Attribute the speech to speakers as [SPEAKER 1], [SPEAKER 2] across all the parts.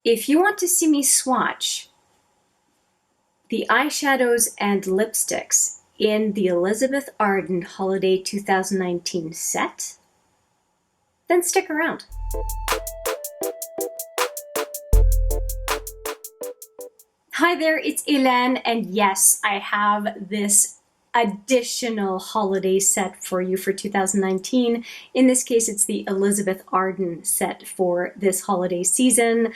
[SPEAKER 1] If you want to see me swatch the eyeshadows and lipsticks in the Elizabeth Arden Holiday 2019 set, then stick around. Hi there, it's Hélène, and yes, I have this additional holiday set for you for 2019. In this case, it's the Elizabeth Arden set for this holiday season.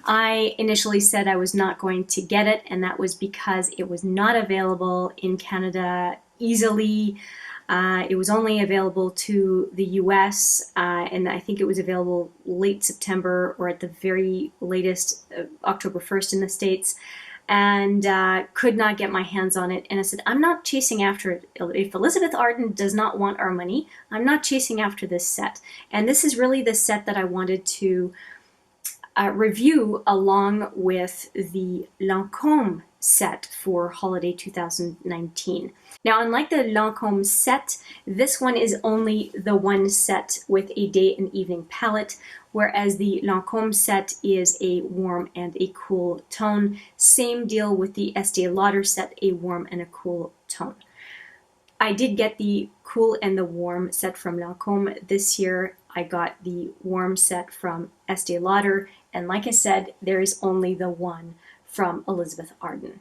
[SPEAKER 1] I initially said I was not going to get it, and that was because it was not available in Canada easily. It was only available to the US, and I think it was available late September or at the very latest, October 1st in the States, and could not get my hands on it. And I said, I'm not chasing after it. If Elizabeth Arden does not want our money, I'm not chasing after this set. And this is really the set that I wanted to review along with the Lancôme set for holiday 2019. Now, unlike the Lancôme set, this one is only the one set with a day and evening palette, whereas the Lancôme set is a warm and a cool tone. Same deal with the Estée Lauder set, a warm and a cool tone. I did get the cool and the warm set from Lancôme this year. I got the warm set from Estée Lauder, and like I said, there is only the one from Elizabeth Arden.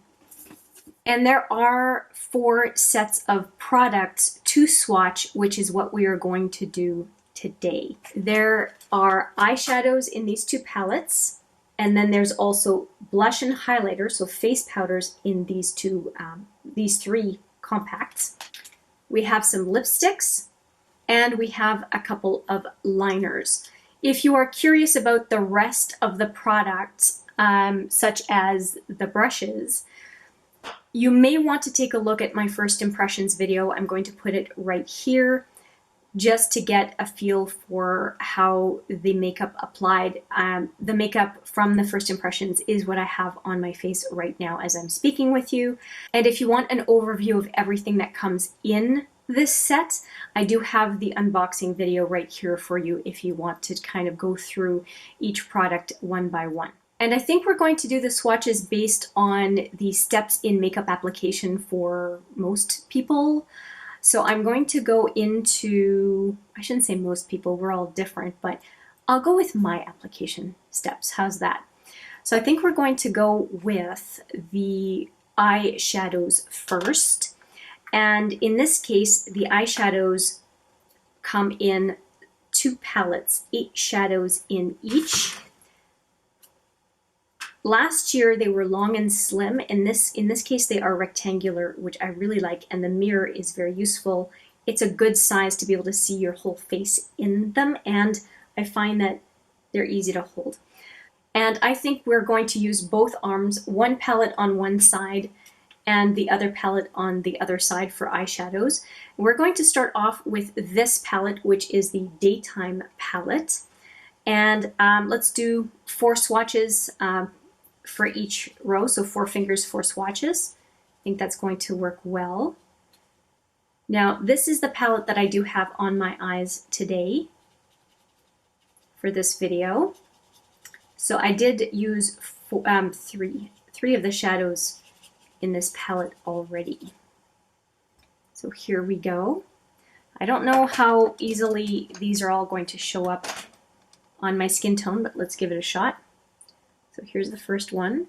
[SPEAKER 1] And there are 4 sets of products to swatch, which is what we are going to do today. There are eyeshadows in these 2 palettes, and then there's also blush and highlighter, so face powders in these 3 compacts. We have some lipsticks, and we have a couple of liners. If you are curious about the rest of the products, such as the brushes, you may want to take a look at my first impressions video. I'm going to put it right here just to get a feel for how the makeup applied. The makeup from the first impressions is what I have on my face right now as I'm speaking with you. And if you want an overview of everything that comes in this set, I do have the unboxing video right here for you if you want to kind of go through each product one by one. And I think we're going to do the swatches based on the steps in makeup application for most people. So I'm going to go into, I shouldn't say most people, we're all different, but I'll go with my application steps. How's that? So I think we're going to go with the eyeshadows first. And in this case, the eyeshadows come in 2 palettes, 8 shadows in each. Last year they were long and slim. In this case they are rectangular, which I really like, and the mirror is very useful. It's a good size to be able to see your whole face in them, and I find that they're easy to hold. And I think we're going to use both arms, one palette on one side and the other palette on the other side for eyeshadows. We're going to start off with this palette, which is the Daytime palette. And let's do 4 swatches for each row, so 4 fingers, 4 swatches. I think that's going to work well. Now, this is the palette that I do have on my eyes today for this video. So I did use 3 of the shadows in this palette already. So here we go. I don't know how easily these are all going to show up on my skin tone, but let's give it a shot. So here's the first one.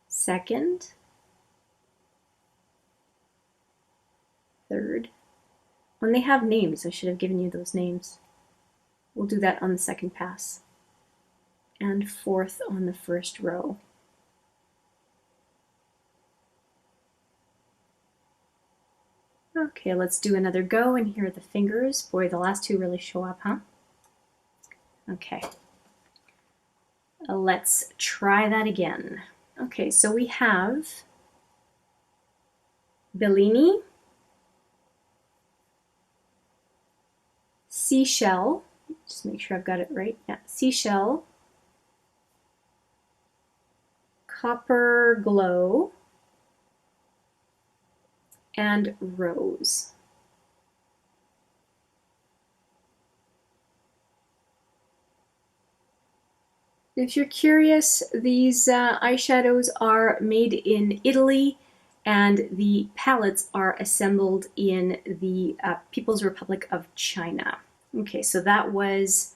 [SPEAKER 1] Second. Third. When they have names, I should have given you those names. We'll do that on the second pass. And 4th on the first row. Okay, let's do another go, and here are the fingers. Boy, the last 2 really show up, huh? Okay. Let's try that again. Okay, so we have Bellini, Seashell, just make sure I've got it right. Yeah, Seashell, Copper Glow, and Rose. If you're curious, these eyeshadows are made in Italy, and the palettes are assembled in the People's Republic of China. Okay, so that was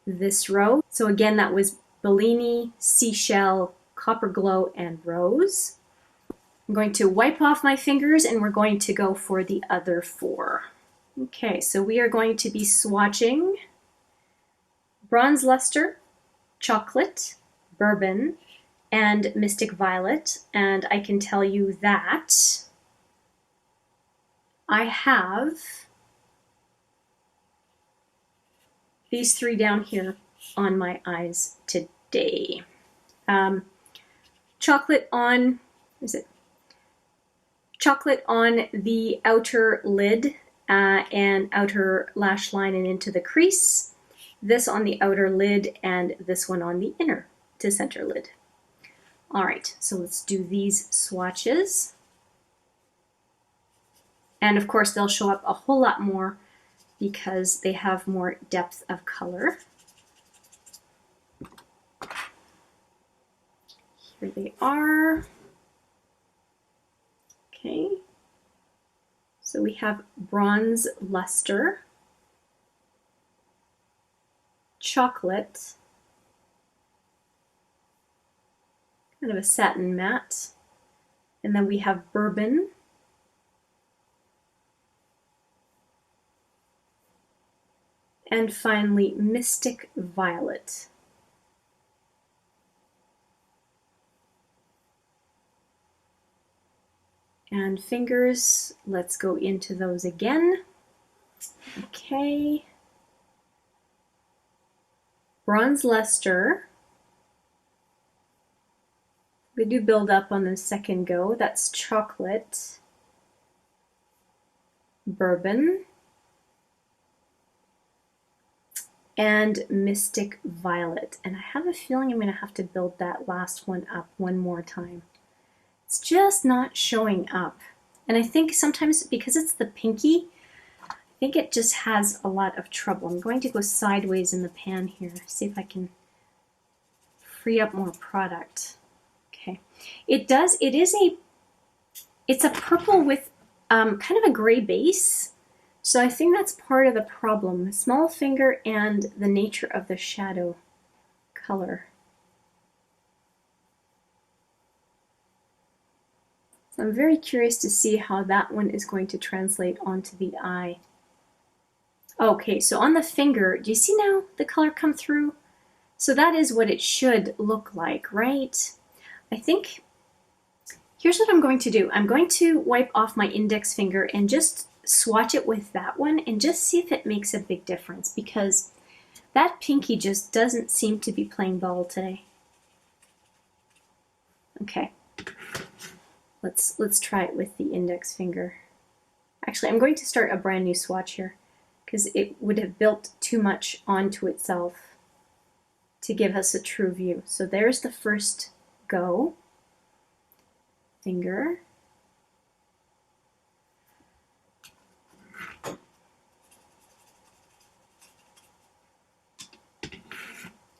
[SPEAKER 1] this row. So again, that was Bellini, Seashell, Copper Glow, and Rose. I'm going to wipe off my fingers and we're going to go for the other four. Okay, so we are going to be swatching Bronze Luster, Chocolate, Bourbon, and Mystic Violet. And I can tell you that I have these three down here on my eyes today. Chocolate on, is it? Chocolate on the outer lid and outer lash line and into the crease. This on the outer lid and this one on the inner to center lid. All right, so let's do these swatches. And of course, they'll show up a whole lot more because they have more depth of color. Here they are. Okay, so we have Bronze Luster, Chocolate, kind of a satin matte, and then we have Bourbon, and finally Mystic Violet. And fingers, let's go into those again. Okay. Bronze Luster. We do build up on the second go. That's Chocolate, Bourbon, and Mystic Violet. And I have a feeling I'm going to have to build that last one up one more time. It's just not showing up. And I think sometimes because it's the pinky, I think it just has a lot of trouble. I'm going to go sideways in the pan here, see if I can free up more product. Okay, it's a purple with kind of a gray base. So I think that's part of the problem, the small finger and the nature of the shadow color. So I'm very curious to see how that one is going to translate onto the eye. Okay, so on the finger, do you see now the color come through? So that is what it should look like, right? I think, here's what I'm going to do. I'm going to wipe off my index finger and just swatch it with that one and just see if it makes a big difference, because that pinky just doesn't seem to be playing ball today. Okay. Let's try it with the index finger. Actually, I'm going to start a brand new swatch here because it would have built too much onto itself to give us a true view. So there's the first go. Finger.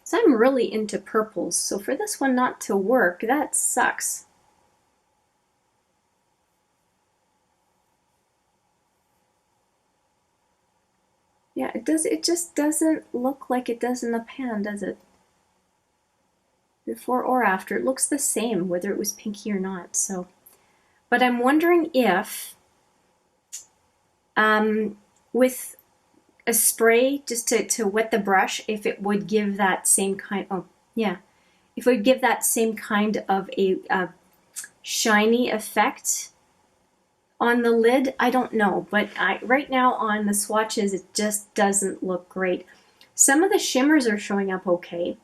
[SPEAKER 1] So I'm really into purples, so for this one not to work, that sucks. Yeah, it just doesn't look like it does in the pan, does it? Before or after, it looks the same, whether it was pinky or not. So, but I'm wondering if, with a spray, just to wet the brush, if it would give that same kind. Oh, yeah, if it would give that same kind of a shiny effect on the lid. I don't know, but right now on the swatches, it just doesn't look great. Some of the shimmers are showing up okay,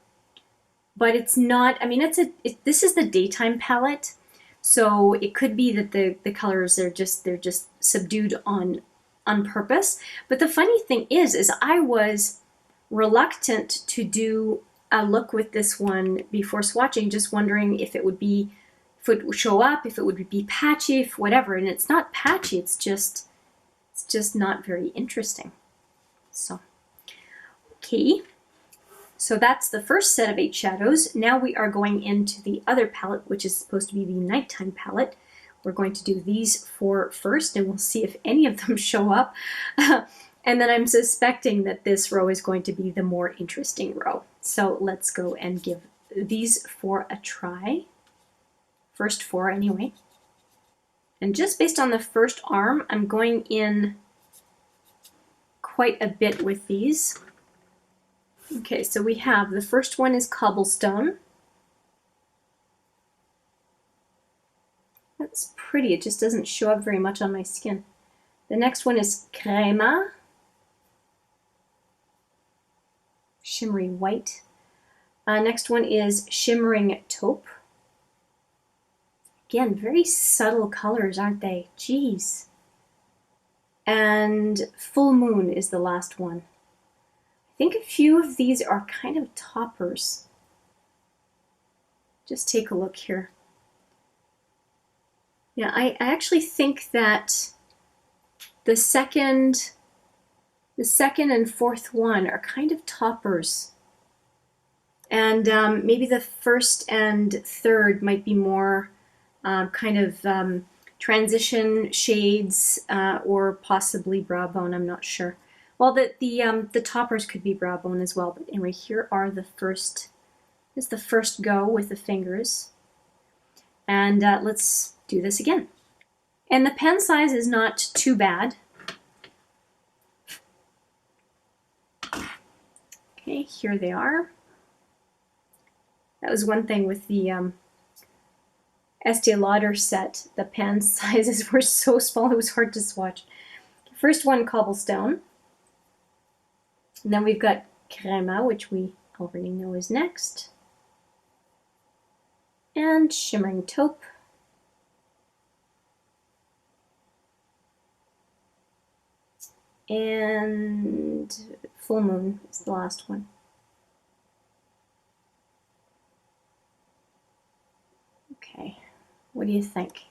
[SPEAKER 1] but it's not. I mean, this is the daytime palette, so it could be that the colors they're just subdued on purpose. But the funny thing is I was reluctant to do a look with this one before swatching, just wondering if it would show up, if it would be patchy, if whatever. And it's not patchy, it's just not very interesting. So, okay. So that's the first set of 8 shadows. Now we are going into the other palette, which is supposed to be the nighttime palette. We're going to do these 4 first, and we'll see if any of them show up. And then I'm suspecting that this row is going to be the more interesting row. So let's go and give these 4 a try. First 4 anyway. And just based on the first arm, I'm going in quite a bit with these. Okay, so we have, the first one is cobblestone. That's pretty, it just doesn't show up very much on my skin. The next one is crema. Shimmery white. Next one is shimmering taupe. Again, very subtle colors, aren't they? Jeez. And full moon is the last one. I think a few of these are kind of toppers. Just take a look here. Yeah, I actually think that the second and fourth one are kind of toppers. And maybe the first and third might be more kind of transition shades or possibly brow bone, I'm not sure. Well, the toppers could be brow bone as well, but anyway, here are the first, this is the first go with the fingers. And let's do this again. And the pen size is not too bad. Okay, here they are. That was one thing with the Estee Lauder set. The pen sizes were so small it was hard to swatch. First one, cobblestone. And then we've got crema, which we already know is next. And shimmering taupe. And full moon is the last one. Okay, what do you think?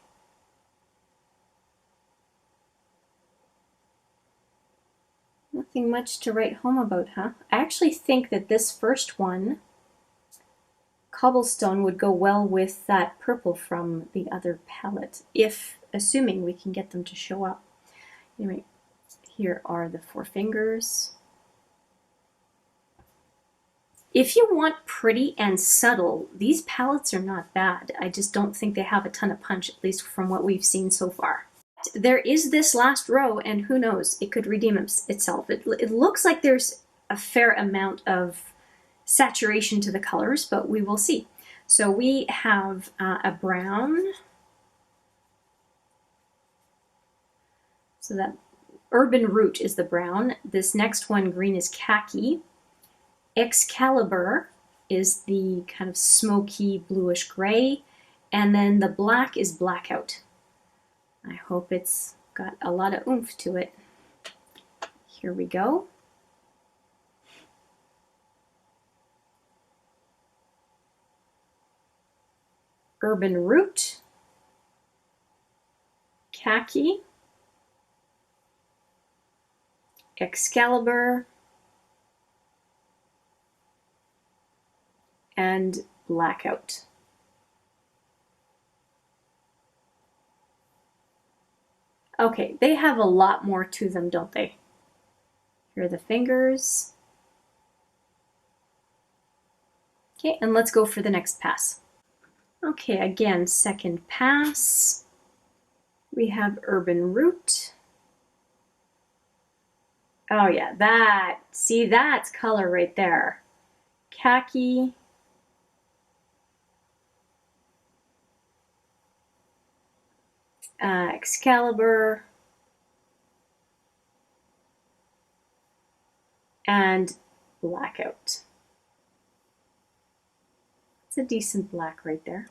[SPEAKER 1] Nothing much to write home about, huh? I actually think that this first one, cobblestone, would go well with that purple from the other palette, assuming we can get them to show up. Anyway, here are the 4 fingers. If you want pretty and subtle, these palettes are not bad. I just don't think they have a ton of punch, at least from what we've seen so far. There is this last row, and who knows, it could redeem itself. It looks like there's a fair amount of saturation to the colors, but we will see. So we have a brown. So that Urban Root is the brown. This next one, green, is khaki. Excalibur is the kind of smoky bluish gray. And then the black is Blackout. I hope it's got a lot of oomph to it. Here we go. Urban Root. Khaki. Excalibur. And Blackout. Okay, they have a lot more to them, don't they? Here are the fingers. Okay, and let's go for the next pass. Okay, again, second pass. We have Urban Root. Oh yeah, see, that's color right there. Khaki. Excalibur, and Blackout. It's a decent black right there.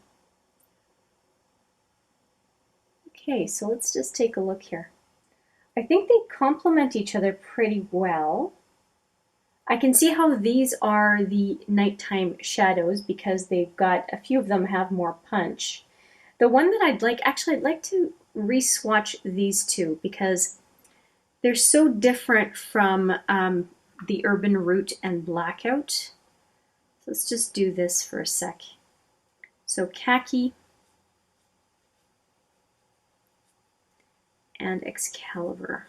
[SPEAKER 1] Okay, so let's just take a look here. I think they complement each other pretty well. I can see how these are the nighttime shadows because they've got, a few of them have more punch. The one that I'd like to re-swatch these two because they're so different from the Urban Root and Blackout. let's just do this for a sec. So khaki and Excalibur.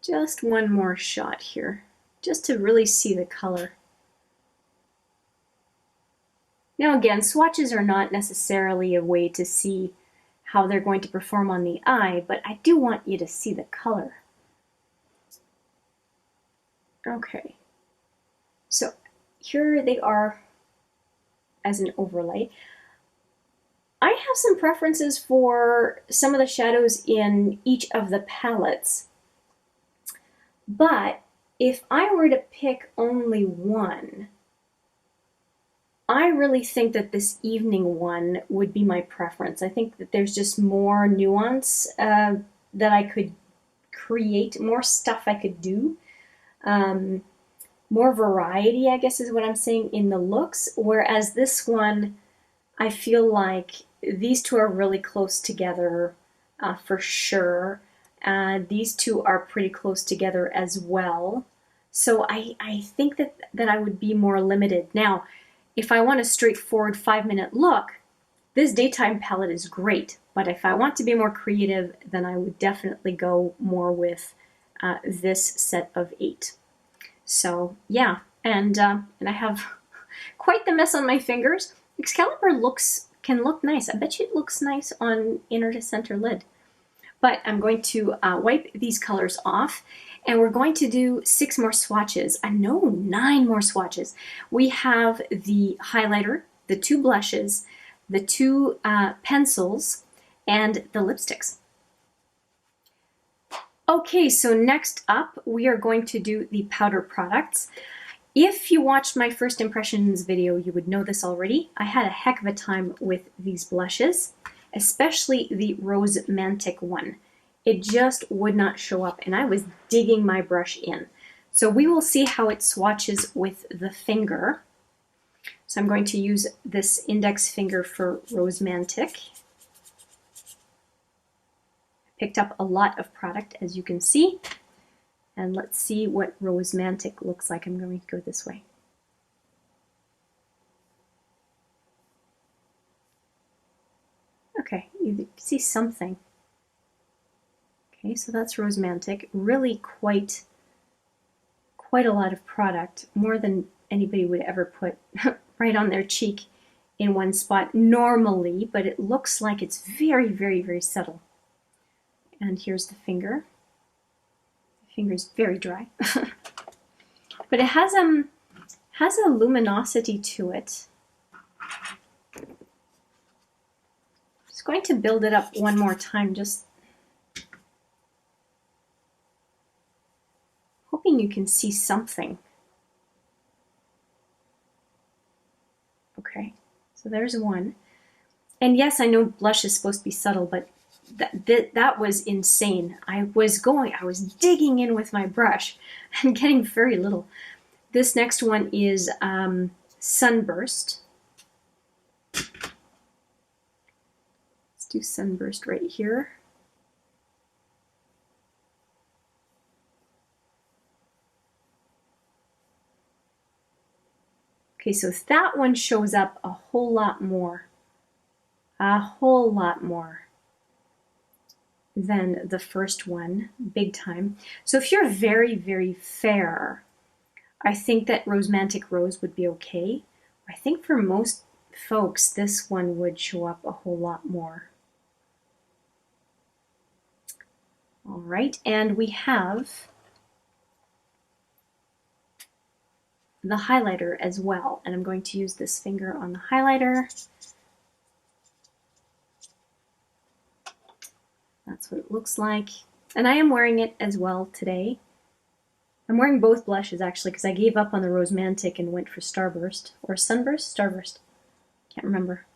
[SPEAKER 1] Just one more shot here, just to really see the color. Now again, swatches are not necessarily a way to see how they're going to perform on the eye, but I do want you to see the color. Okay, so here they are as an overlay. I have some preferences for some of the shadows in each of the palettes, but if I were to pick only one, I really think that this evening one would be my preference. I think that there's just more nuance that I could create, more stuff I could do, more variety, I guess is what I'm saying, in the looks, whereas this one, I feel like these two are really close together for sure. These two are pretty close together as well. So I think that I would be more limited. Now, if I want a straightforward 5-minute look, this daytime palette is great. But if I want to be more creative, then I would definitely go more with this set of 8. So yeah, and I have quite the mess on my fingers. Excalibur can look nice. I bet you it looks nice on inner to center lid. But I'm going to wipe these colors off, and we're going to do 6 more swatches. No, 9 more swatches. We have the highlighter, the 2 blushes, the 2 pencils, and the lipsticks. Okay, so next up, we are going to do the powder products. If you watched my first impressions video, you would know this already. I had a heck of a time with these blushes, especially the Rosemantic one. It just would not show up, and I was digging my brush in. So we will see how it swatches with the finger. So I'm going to use this index finger for Rosemantic. Picked up a lot of product, as you can see. And let's see what Rosemantic looks like. I'm going to go this way. Okay, you see something. Okay, so that's Rosemantic. Really quite a lot of product, more than anybody would ever put right on their cheek in one spot normally, but it looks like it's very, very, very subtle. And here's the finger. The finger's very dry. But it has a luminosity to it. Just going to build it up one more time, just hoping you can see something. Okay, so there's one. And yes, I know blush is supposed to be subtle, but that was insane. I was digging in with my brush and getting very little. This next one is Sunburst. Let's do Sunburst right here. Okay, so that one shows up a whole lot more. A whole lot more than the first one, big time. So if you're very, very fair, I think that Rosemantic Rose would be okay. I think for most folks, this one would show up a whole lot more. All right, and we have the highlighter as well, and I'm going to use this finger on the highlighter. That's what it looks like. And I am wearing it as well today. I'm wearing both blushes actually because I gave up on the Rosemantic and went for Starburst. Or Sunburst? Starburst. Can't remember.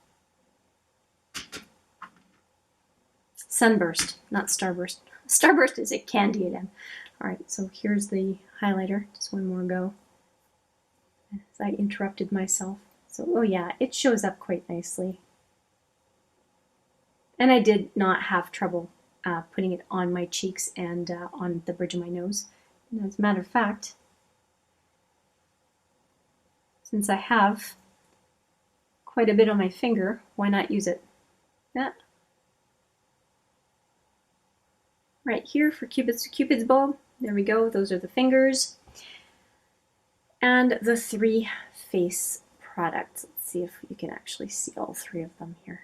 [SPEAKER 1] Sunburst, not Starburst. Starburst is a candy at M. Alright, so here's the highlighter. Just one more go. As I interrupted myself. So, oh yeah, it shows up quite nicely. And I did not have trouble putting it on my cheeks and on the bridge of my nose. And as a matter of fact, Since I have quite a bit on my finger, why not use it? Yeah. Right here for Cupid's bow. There we go. Those are the fingers. And the 3 face products. Let's see if you can actually see all 3 of them here.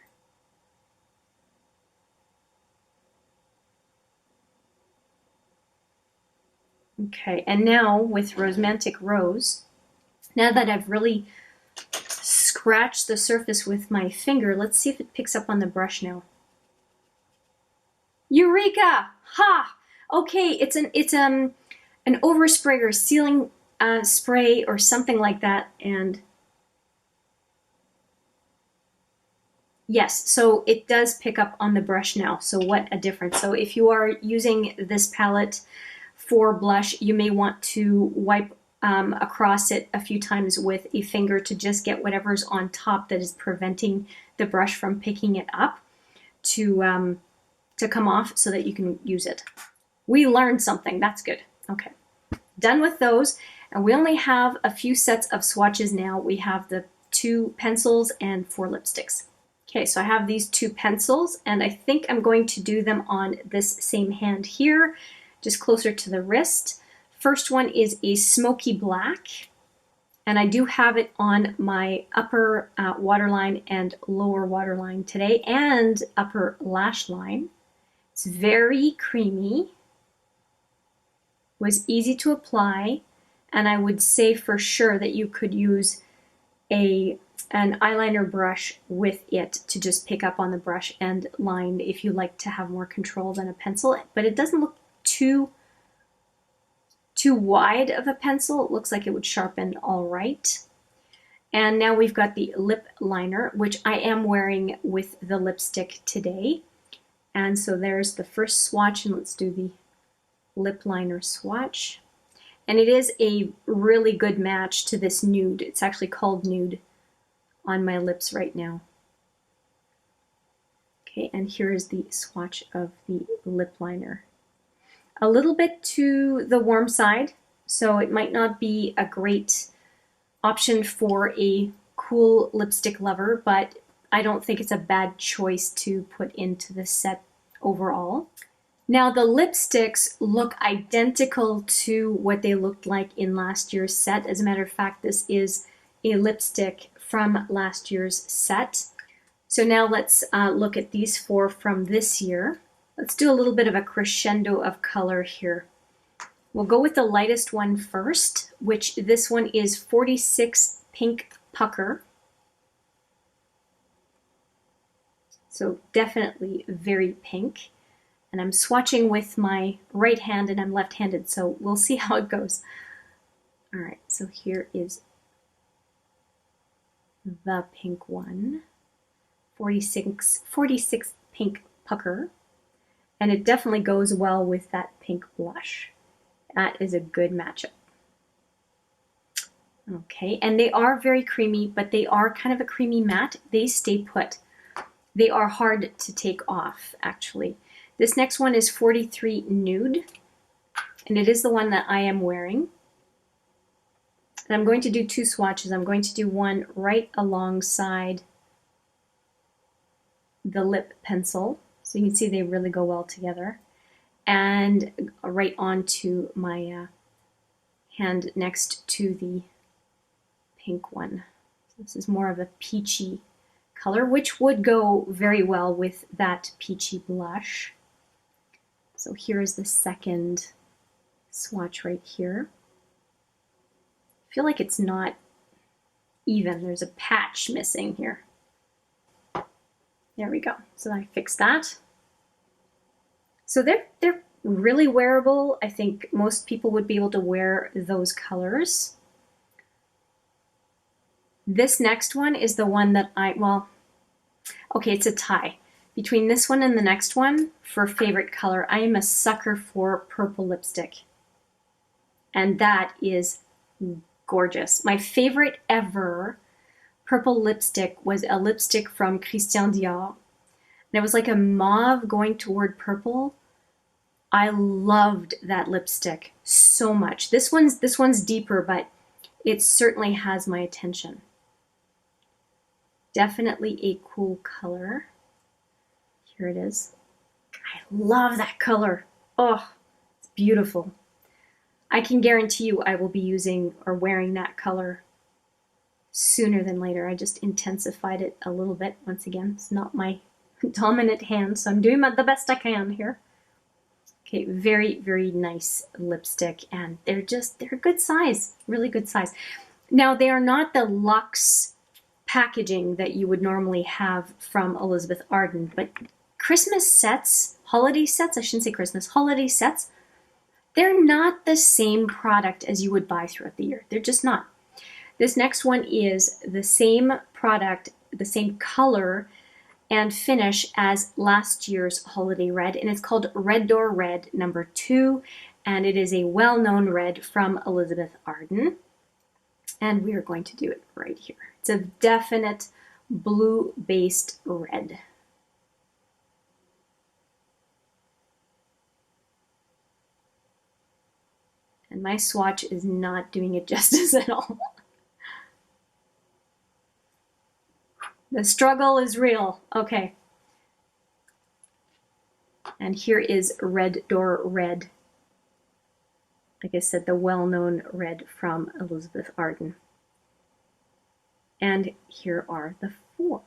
[SPEAKER 1] Okay, and now with Romantic Rose, now that I've really scratched the surface with my finger, let's see if it picks up on the brush now. Eureka! Ha! Okay, it's an overspray or sealing spray or something like that, and yes, so it does pick up on the brush now. So what a difference. So if you are using this palette for blush, you may want to wipe across it a few times with a finger to just get whatever's on top that is preventing the brush from picking it up to come off so that you can use it. We learned something, that's good. Okay, done with those. And we only have a few sets of swatches now. We have the 2 pencils and 4 lipsticks. Okay, so I have these 2 pencils, and I think I'm going to do them on this same hand here, just closer to the wrist. First one is a smoky black, and I do have it on my upper waterline and lower waterline today, and upper lash line. It's very creamy, was easy to apply, and I would say for sure that you could use an eyeliner brush with it to just pick up on the brush and line if you like to have more control than a pencil. But it doesn't look too wide of a pencil. It looks like it would sharpen all right. And now we've got the lip liner, which I am wearing with the lipstick today. And so there's the first swatch, and let's do the lip liner swatch. And it is a really good match to this nude. It's actually called Nude on my lips right now. Okay, and here is the swatch of the lip liner. A little bit to the warm side, so it might not be a great option for a cool lipstick lover, but I don't think it's a bad choice to put into this set overall. Now the lipsticks look identical to what they looked like in last year's set. As a matter of fact, this is a lipstick from last year's set. So now let's look at these 4 from this year. Let's do a little bit of a crescendo of color here. We'll go with the lightest one first, which this one is 46 Pink Pucker. So definitely very pink. And I'm swatching with my right hand, and I'm left-handed, so we'll see how it goes. All right, so here is the pink one, 46 Pink Pucker. And it definitely goes well with that pink blush. That is a good matchup. Okay, and they are very creamy, but they are kind of a creamy matte. They stay put. They are hard to take off, actually. This next one is 43 Nude, and it is the one that I am wearing. And I'm going to do 2 swatches. I'm going to do one right alongside the lip pencil, so you can see they really go well together, and right onto my hand next to the pink one. So this is more of a peachy color, which would go very well with that peachy blush. So here's the second swatch right here. I feel like it's not even. There's a patch missing here. There we go. So I fixed that. So they're really wearable. I think most people would be able to wear those colors. This next one is the one that okay, it's a tie between this one and the next one for favorite color. I am a sucker for purple lipstick, and that is gorgeous. My favorite ever purple lipstick was a lipstick from Christian Dior, and it was like a mauve going toward purple. I loved that lipstick so much. This one's deeper, but it certainly has my attention. Definitely a cool color. Here it is. I love that color. Oh, it's beautiful. I can guarantee you I will be using or wearing that color sooner than later. I just intensified it a little bit. Once again, it's not my dominant hand, so I'm doing the best I can here. Okay, very, very nice lipstick, and they're a good size, really good size. Now, they are not the luxe packaging that you would normally have from Elizabeth Arden, but Christmas sets, holiday sets, I shouldn't say Christmas, holiday sets, they're not the same product as you would buy throughout the year. They're just not. This next one is the same product, the same color and finish as last year's holiday red, and it's called Red Door Red number 2, and it is a well-known red from Elizabeth Arden, and we are going to do it right here. It's a definite blue-based red. And my swatch is not doing it justice at all. The struggle is real. Okay. And here is Red Door Red. Like I said, the well-known red from Elizabeth Arden. And here are the 4.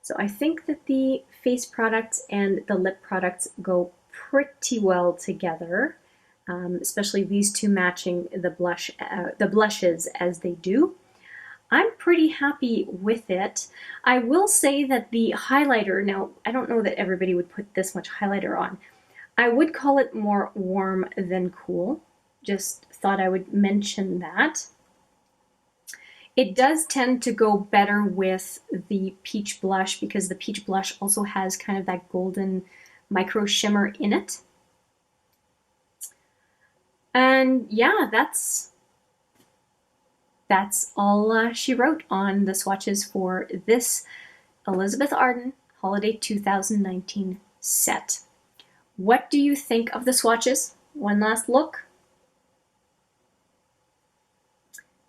[SPEAKER 1] So I think that the face products and the lip products go pretty well together, especially these two matching the blushes as they do. I'm pretty happy with it. I will say that the highlighter, now I don't know that everybody would put this much highlighter on. I would call it more warm than cool. Just thought I would mention that. It does tend to go better with the peach blush because the peach blush also has kind of that golden micro shimmer in it. And yeah, that's all she wrote on the swatches for this Elizabeth Arden Holiday 2019 set. What do you think of the swatches? One last look.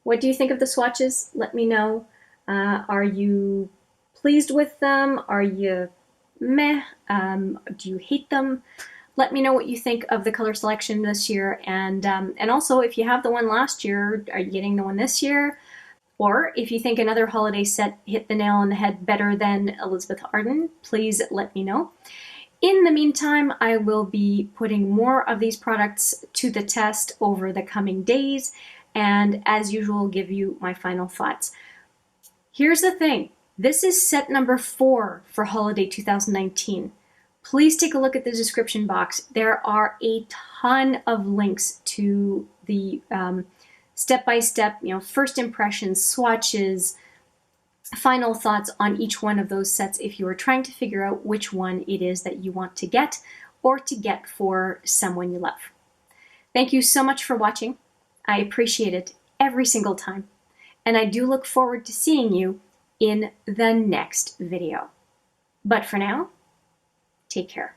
[SPEAKER 1] What do you think of the swatches? Let me know. Are you pleased with them? Are you meh? Do you hate them? Let me know what you think of the color selection this year, and also if you have the one last year, are you getting the one this year? Or if you think another holiday set hit the nail on the head better than Elizabeth Arden, please let me know. In the meantime, I will be putting more of these products to the test over the coming days, and as usual, give you my final thoughts. Here's the thing. This is set number 4 for Holiday 2019. Please take a look at the description box. There are a ton of links to the step-by-step, first impressions, swatches, final thoughts on each one of those sets if you are trying to figure out which one it is that you want to get or to get for someone you love. Thank you so much for watching. I appreciate it every single time. And I do look forward to seeing you in the next video. But for now, take care.